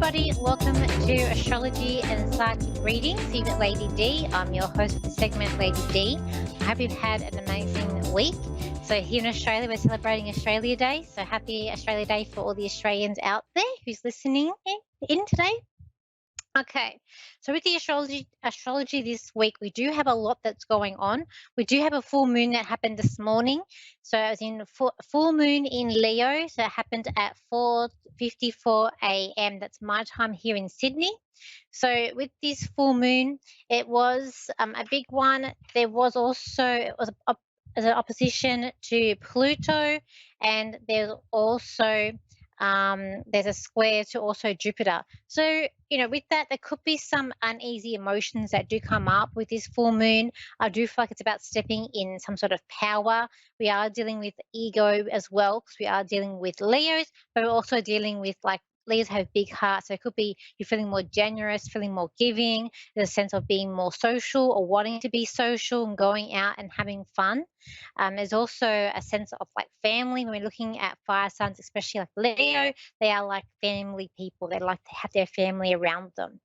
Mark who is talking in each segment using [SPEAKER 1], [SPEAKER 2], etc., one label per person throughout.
[SPEAKER 1] everybody. Welcome to Astrology and Psychic Readings. You've got Lady D. I'm your host for the segment, Lady D. I hope you've had an amazing week. So here in Australia, we're celebrating Australia Day. So happy Australia Day for all the Australians out there who's listening in today. Okay, so with the astrology this week, we do have a lot that's going on. We do have a full moon that happened this morning. So it was in full moon in Leo. So it happened at 4:54 a.m. That's my time here in Sydney. So with this full moon, it was a big one. There was also as an opposition to Pluto, and there's a square to also Jupiter. So, with that, there could be some uneasy emotions that do come up with this full moon. I do feel like it's about stepping in some sort of power. We are dealing with ego as well because we are dealing with Leos, but we're also dealing with like Leos have big hearts. So it could be you're feeling more generous, feeling more giving, there's a sense of being more social or wanting to be social and going out and having fun. There's also a sense of like family. When we're looking at fire signs, especially like Leo, they are like family people. They like to have their family around them.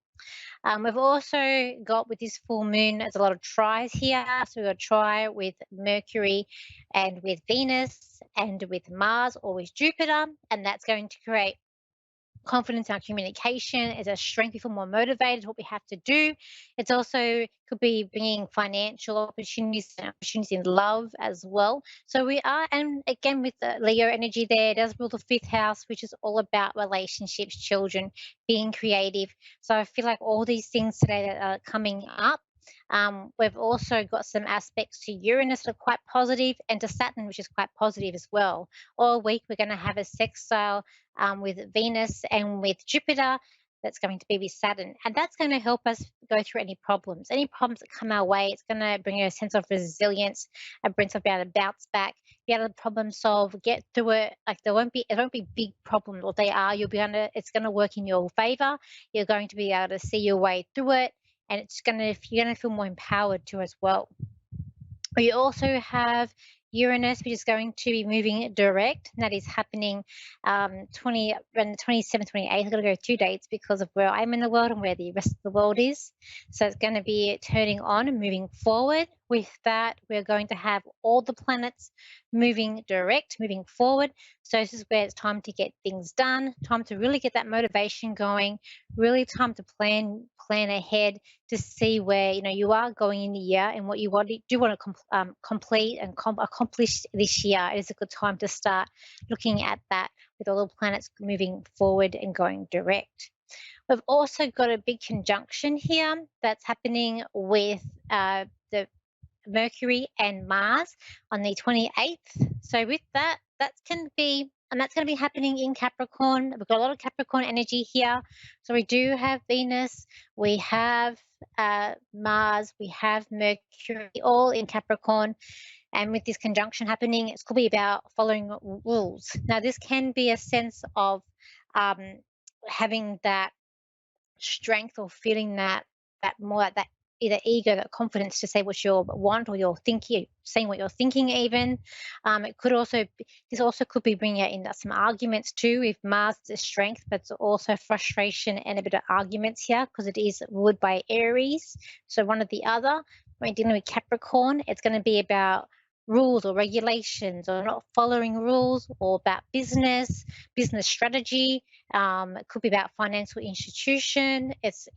[SPEAKER 1] We've also got with this full moon, there's a lot of tries here. So we've got a try with Mercury and with Venus and with Mars or with Jupiter, and that's going to create confidence in our communication, is a strength. We feel more motivated, what we have to do. It's also could be bringing financial opportunities and opportunities in love as well. So we are, and again with the Leo energy there, it does rule the fifth house, which is all about relationships, children, being creative. So I feel like all these things today that are coming up. We've also got some aspects to Uranus that are quite positive and to Saturn, which is quite positive as well. All week, we're going to have a sextile with Venus and with Jupiter that's going to be with Saturn. And that's going to help us go through any problems. Any problems that come our way, it's going to bring a sense of resilience, a sense of being able to bounce back, be able to problem solve, get through it. Like it won't be big problems, or they are. It's going to work in your favor. You're going to be able to see your way through it, and you're going to feel more empowered too as well. We also have Uranus, which is going to be moving direct. And that is happening around the 27th, 28th. I've got to go 2 dates because of where I'm in the world and where the rest of the world is. So it's going to be turning on and moving forward. With that, we're going to have all the planets moving direct, moving forward. So this is where it's time to get things done, time to really get that motivation going, really time to plan ahead to see where you are going in the year and what you want to complete and accomplish this year. It is a good time to start looking at that with all the planets moving forward and going direct. We've also got a big conjunction here that's happening with the Mercury and Mars on the 28th. So with that's going to be happening in Capricorn. We've got a lot of Capricorn energy here. So we do have Venus, we have Mars, we have Mercury, all in Capricorn. And with this conjunction happening, it could be about following rules. Now, this can be a sense of having that strength or feeling that either ego, that confidence to say what you want, or you're thinking, saying what you're thinking even. This also could be bringing in some arguments too. If Mars is strength, but it's also frustration and a bit of arguments here because it is ruled by Aries. So one or the other. When you're dealing with Capricorn, it's going to be about rules or regulations or not following rules, or about business strategy. It could be about financial institution. It's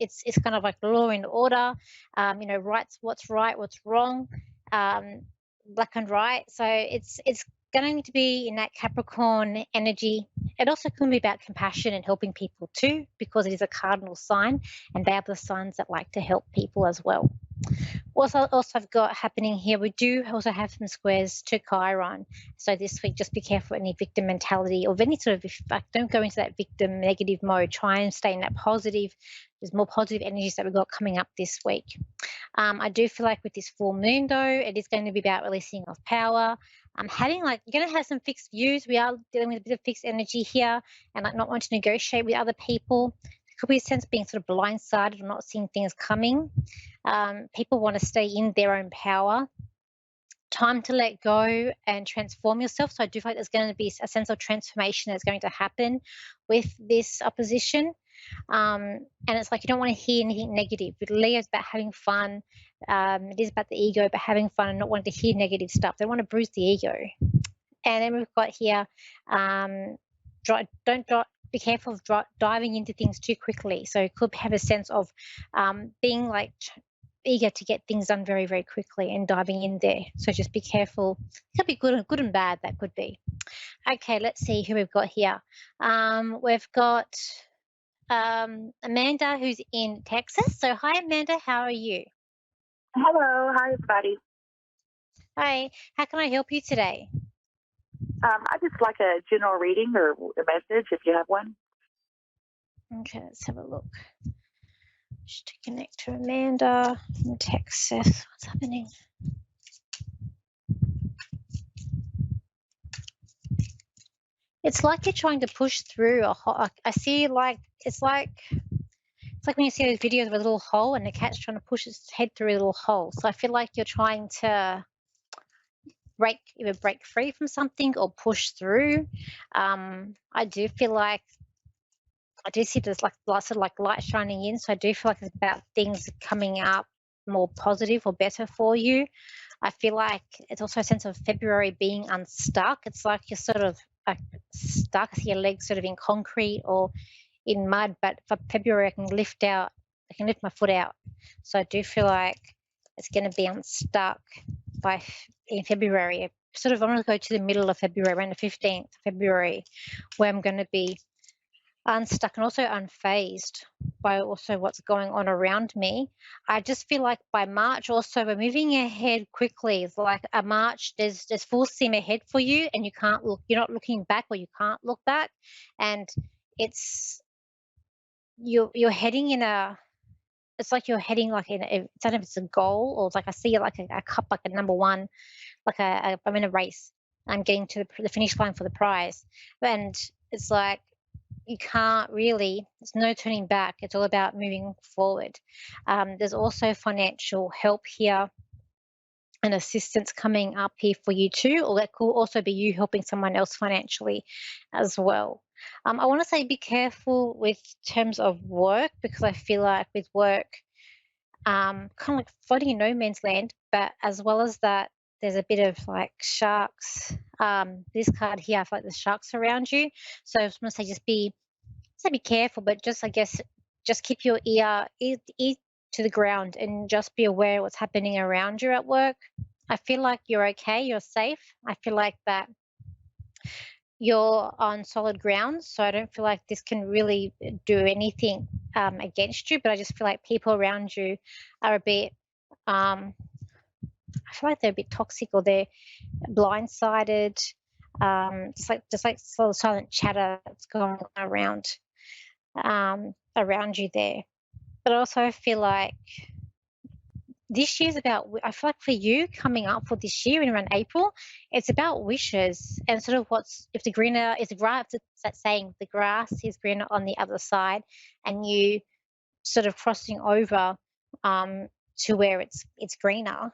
[SPEAKER 1] kind of like law and order, rights, what's right, what's wrong, black and white. So it's going to be in that Capricorn energy. It also can be about compassion and helping people too, because it is a cardinal sign and they are the signs that like to help people as well. Also I've got happening here, we do also have some squares to Chiron. So this week, just be careful any victim mentality or any sort of, don't go into that victim negative mode. Try and stay in that positive. There's more positive energies that we've got coming up this week. I do feel like with this full moon though, it is going to be about releasing of power. You're going to have some fixed views. We are dealing with a bit of fixed energy here and like not wanting to negotiate with other people. Could be a sense of being sort of blindsided or not seeing things coming. People want to stay in their own power. Time to let go and transform yourself. So I do feel like there's going to be a sense of transformation that's going to happen with this opposition. And it's like you don't want to hear anything negative. With Leo, it's about having fun. It is about the ego, but having fun and not wanting to hear negative stuff. They want to bruise the ego. And then we've got here, don't be careful of diving into things too quickly. So it could have a sense of being like eager to get things done very, very quickly and diving in there. So just be careful. It could be good and bad. That could be. Okay, let's see who we've got here. We've got Amanda, who's in Texas. So hi, Amanda. How are you?
[SPEAKER 2] Hello, hi everybody.
[SPEAKER 1] Hi. How can I help you today?
[SPEAKER 2] I just like a general reading or a message if you have one.
[SPEAKER 1] Okay, let's have a look. Just to connect to Amanda in Texas. What's happening? It's like you're trying to push through a hole. I see like it's like when you see those videos of a little hole and the cat's trying to push its head through a little hole. So I feel like you're trying to either break free from something or push through. I do feel like I do see there's like lots of like light shining in, so I do feel like it's about things coming up more positive or better for you. I feel like it's also a sense of February being unstuck. It's like you're sort of like stuck, I see your legs sort of in concrete or in mud, but for February I can lift my foot out. So I do feel like it's going to be unstuck in February. Sort of, I'm going to go to the middle of February, around the 15th of February, where I'm going to be unstuck and also unfazed by also what's going on around me. I just feel like by March also we're moving ahead quickly. It's like a March, there's full steam ahead for you and you're not looking back or you can't look back. And it's you're heading in a it's like you're heading like in a, I don't know if it's a goal or it's like I see it like a cup, like a number one, like I'm in a race. I'm getting to the finish line for the prize. And it's like you can't really, there's no turning back. It's all about moving forward. There's also financial help here and assistance coming up here for you too, or that could also be you helping someone else financially as well. I want to say be careful with terms of work because I feel like with work, kind of like floating in no man's land, but as well as that, there's a bit of like sharks. This card here, I feel like there's sharks around you. So I just want to say be careful, but just I guess just keep your ear to the ground and just be aware of what's happening around you at work. I feel like you're okay, you're safe. I feel like that you're on solid ground, so I don't feel like this can really do anything against you. But I just feel like people around you are a bit. I feel like they're a bit toxic or they're blindsided. Just like sort of silent chatter that's going on around you there. But also I feel like this year's about, I feel like for you coming up for this year in around April, it's about wishes and sort of if the greener is the grass, it's that saying, the grass is greener on the other side, and you sort of crossing over to where it's greener.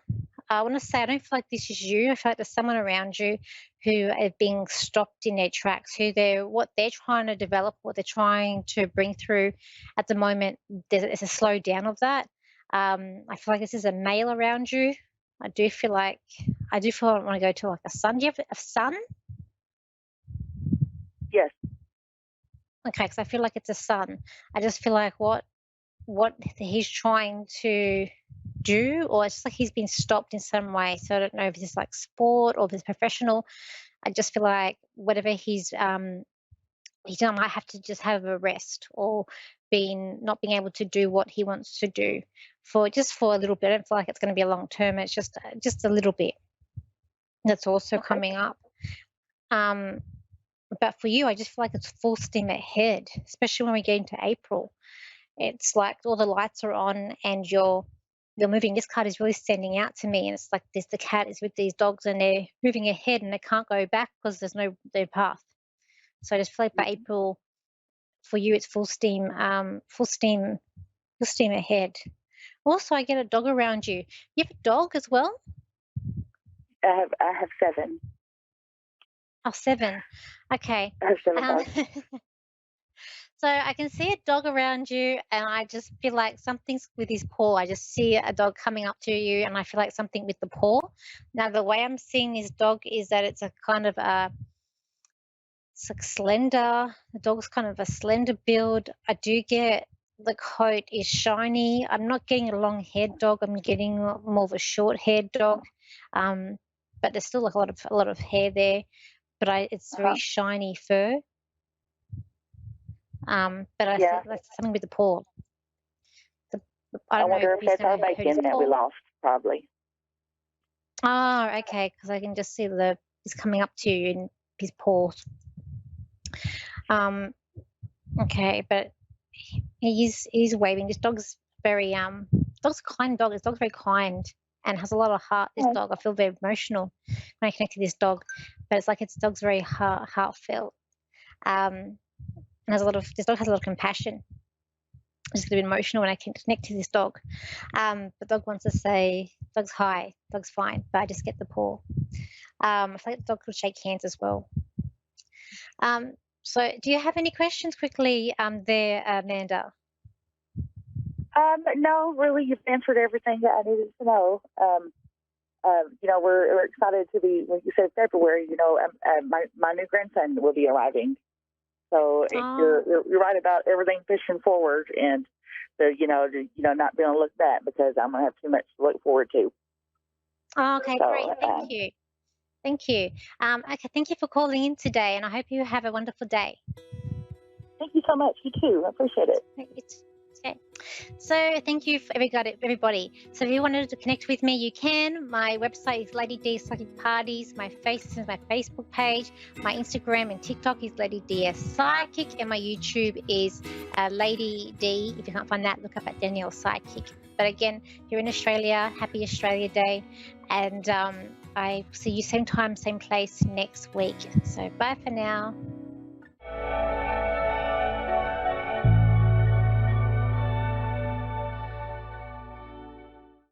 [SPEAKER 1] I want to say I don't feel like this is you. I feel like there's someone around you who are being stopped in their tracks, what they're trying to develop, what they're trying to bring through at the moment. There's a slow down of that. I feel like this is a male around you. I do feel I want to go to like a sun. Do you have a sun?
[SPEAKER 2] Yes.
[SPEAKER 1] Okay, because I feel like it's a sun. I just feel like what he's trying to do, or it's like he's been stopped in some way. So I don't know if it's like sport or if it's professional. I just feel like whatever he's done might have to just have a rest or being not being able to do what he wants to do for a little bit. I don't feel like it's going to be a long term. It's just a little bit that's also
[SPEAKER 2] Okay.
[SPEAKER 1] coming up. Um, but for you, I just feel like it's full steam ahead, especially when we get into April. It's like all the lights are on and you're moving. This card is really standing out to me, and it's like the cat is with these dogs and they're moving ahead and they can't go back because there's no path. So I just feel like by
[SPEAKER 2] Mhm.
[SPEAKER 1] April for you it's full steam ahead. Also, I get a dog around you. You have a dog as well?
[SPEAKER 2] I have seven.
[SPEAKER 1] Oh, seven. Okay.
[SPEAKER 2] I have seven
[SPEAKER 1] Um,
[SPEAKER 2] dogs.
[SPEAKER 1] So I can see a dog around you, and I just feel like something's with his paw. I just see a dog coming up to you, and I feel like something with the paw. Now, the way I'm seeing this dog is that it's a kind of a it's like slender. The dog's kind of a slender build. I do get the coat is shiny. I'm not getting a long haired dog. I'm getting more of a short haired dog. Um, but there's still like a lot of hair there. But it's very
[SPEAKER 2] Uh-huh.
[SPEAKER 1] shiny fur. But I see
[SPEAKER 2] Yeah.
[SPEAKER 1] like something with the paw. The, I
[SPEAKER 2] I
[SPEAKER 1] don't know if
[SPEAKER 2] wonder if
[SPEAKER 1] he's
[SPEAKER 2] that's
[SPEAKER 1] never
[SPEAKER 2] our
[SPEAKER 1] hurt his
[SPEAKER 2] bacon that we
[SPEAKER 1] paw.
[SPEAKER 2] lost, probably.
[SPEAKER 1] Oh, okay. Because I can just see he's coming up to you in his paws. Um, okay, but he's waving. This dog's very dog's a kind dog. This dog's very kind and has a lot of heart. This
[SPEAKER 2] Oh,
[SPEAKER 1] dog, I feel very emotional when I connect to this dog, but it's like its dog's very heartfelt. And has a lot of this dog has a lot of compassion. I'm just a bit emotional when I can connect to this dog. The dog wants to say, dog's hi, dog's fine, but I just get the paw. I feel like the dog could shake hands as well. Um, so do you have any questions quickly there, Amanda?
[SPEAKER 2] no, really, you've answered everything that I needed to know. We're excited to be, when you said February, my new grandson will be arriving. So
[SPEAKER 1] Oh,
[SPEAKER 2] you're right about everything pushing forward, and not being able to look back, because I'm gonna have too much to look forward to.
[SPEAKER 1] oh, okay, great.
[SPEAKER 2] So
[SPEAKER 1] Thank you. Thank you. Okay, thank you for calling in today, and I hope you have a wonderful day.
[SPEAKER 2] thank you so much. You too. I appreciate it.
[SPEAKER 1] It's okay. So thank you for everybody. So if you wanted to connect with me, you can. My website is Lady D Psychic Parties. My Facebook page. My Instagram and TikTok is Lady DS Psychic, and my YouTube is Lady D. If you can't find that, look up at Danielle Psychic. But again, if you're in Australia, happy Australia Day, and I see you same time, same place next week. So bye for now.